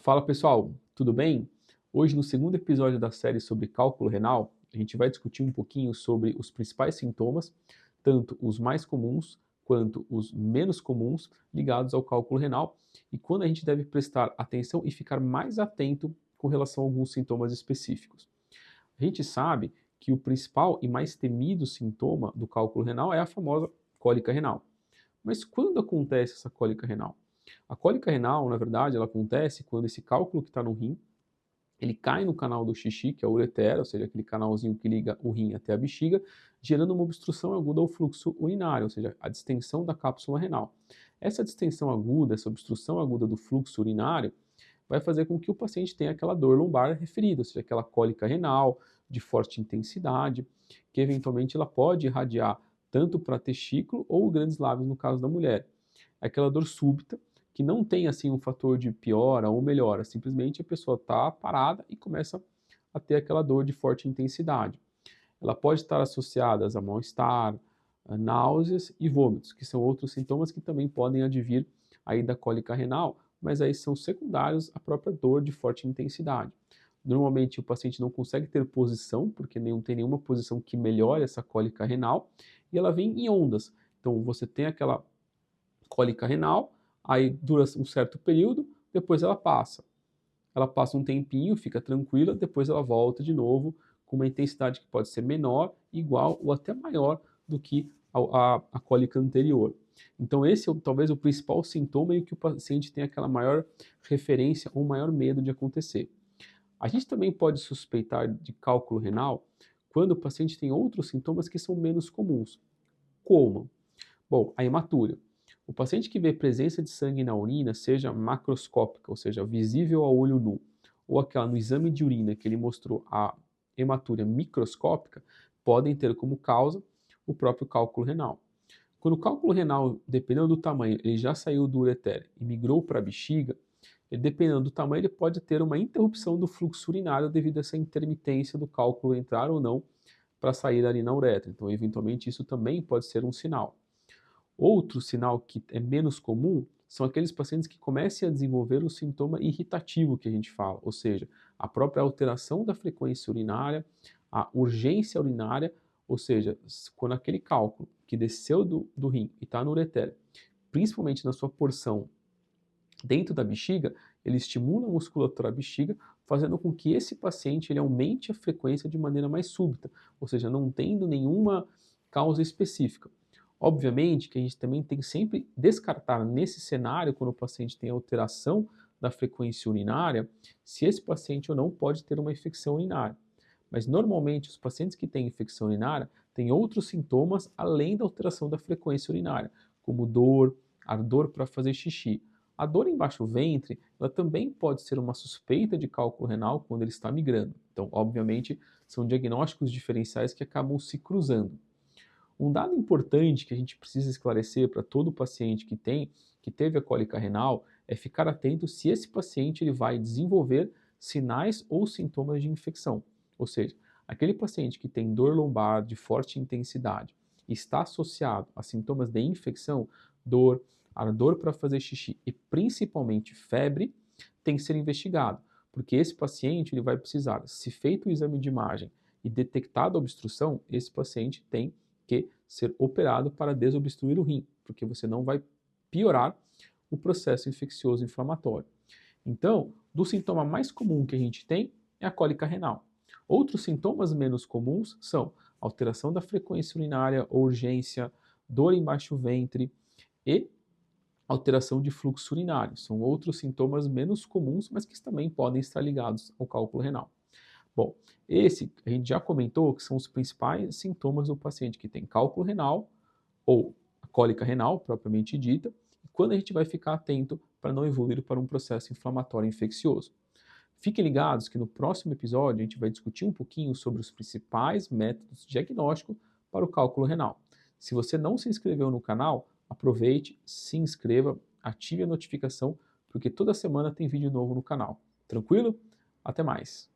Fala pessoal, tudo bem? Hoje, no segundo episódio da série sobre cálculo renal, a gente vai discutir um pouquinho sobre os principais sintomas, tanto os mais comuns quanto os menos comuns ligados ao cálculo renal e quando a gente deve prestar atenção e ficar mais atento com relação a alguns sintomas específicos. A gente sabe que o principal e mais temido sintoma do cálculo renal é a famosa cólica renal. Mas quando acontece essa cólica renal? A cólica renal, na verdade, ela acontece quando esse cálculo que está no rim, ele cai no canal do xixi, que é o ureter, ou seja, aquele canalzinho que liga o rim até a bexiga, gerando uma obstrução aguda ao fluxo urinário, ou seja, a distensão da cápsula renal. Essa distensão aguda, essa obstrução aguda do fluxo urinário, vai fazer com que o paciente tenha aquela dor lombar referida, ou seja, aquela cólica renal de forte intensidade, que eventualmente ela pode irradiar tanto para testículo ou grandes lábios no caso da mulher. É aquela dor súbita, que não tem assim um fator de piora ou melhora, simplesmente a pessoa está parada e começa a ter aquela dor de forte intensidade. Ela pode estar associada a mal-estar, a náuseas e vômitos, que são outros sintomas que também podem advir aí da cólica renal, mas aí são secundários à própria dor de forte intensidade. Normalmente o paciente não consegue ter posição, porque não tem nenhuma posição que melhore essa cólica renal, e ela vem em ondas. Então você tem aquela cólica renal, aí dura um certo período, depois ela passa. Ela passa um tempinho, fica tranquila, depois ela volta de novo com uma intensidade que pode ser menor, igual ou até maior do que a cólica anterior. Então esse é talvez o principal sintoma em que o paciente tem aquela maior referência ou maior medo de acontecer. A gente também pode suspeitar de cálculo renal quando o paciente tem outros sintomas que são menos comuns. Como? Bom, a hematúria. O paciente que vê presença de sangue na urina, seja macroscópica, ou seja, visível ao olho nu, ou aquela no exame de urina que ele mostrou a hematúria microscópica, podem ter como causa o próprio cálculo renal. Quando o cálculo renal, dependendo do tamanho, ele já saiu do ureter e migrou para a bexiga, dependendo do tamanho, ele pode ter uma interrupção do fluxo urinário devido a essa intermitência do cálculo entrar ou não para sair ali na uretra. Então, eventualmente, isso também pode ser um sinal. Outro sinal que é menos comum são aqueles pacientes que comecem a desenvolver o sintoma irritativo que a gente fala, ou seja, a própria alteração da frequência urinária, a urgência urinária, ou seja, quando aquele cálculo que desceu do rim e está no ureter, principalmente na sua porção dentro da bexiga, ele estimula a musculatura da bexiga, fazendo com que esse paciente ele aumente a frequência de maneira mais súbita, ou seja, não tendo nenhuma causa específica. Obviamente que a gente também tem que sempre descartar nesse cenário, quando o paciente tem alteração da frequência urinária, se esse paciente ou não pode ter uma infecção urinária. Mas normalmente os pacientes que têm infecção urinária têm outros sintomas além da alteração da frequência urinária, como dor, ardor para fazer xixi. A dor embaixo do ventre, ela também pode ser uma suspeita de cálculo renal quando ele está migrando. Então, obviamente, são diagnósticos diferenciais que acabam se cruzando. Um dado importante que a gente precisa esclarecer para todo paciente que teve a cólica renal, é ficar atento se esse paciente ele vai desenvolver sinais ou sintomas de infecção. Ou seja, aquele paciente que tem dor lombar de forte intensidade e está associado a sintomas de infecção, dor, ardor para fazer xixi e principalmente febre, tem que ser investigado, porque esse paciente ele vai precisar, se feito o exame de imagem e detectada a obstrução, esse paciente tem que ser operado para desobstruir o rim, porque você não vai piorar o processo infeccioso inflamatório. Então, do sintoma mais comum que a gente tem é a cólica renal. Outros sintomas menos comuns são alteração da frequência urinária ou urgência, dor embaixo do ventre e alteração de fluxo urinário. São outros sintomas menos comuns, mas que também podem estar ligados ao cálculo renal. Bom, esse a gente já comentou que são os principais sintomas do paciente que tem cálculo renal ou a cólica renal, propriamente dita, e quando a gente vai ficar atento para não evoluir para um processo inflamatório infeccioso. Fiquem ligados que no próximo episódio a gente vai discutir um pouquinho sobre os principais métodos de diagnóstico para o cálculo renal. Se você não se inscreveu no canal, aproveite, se inscreva, ative a notificação, porque toda semana tem vídeo novo no canal. Tranquilo? Até mais!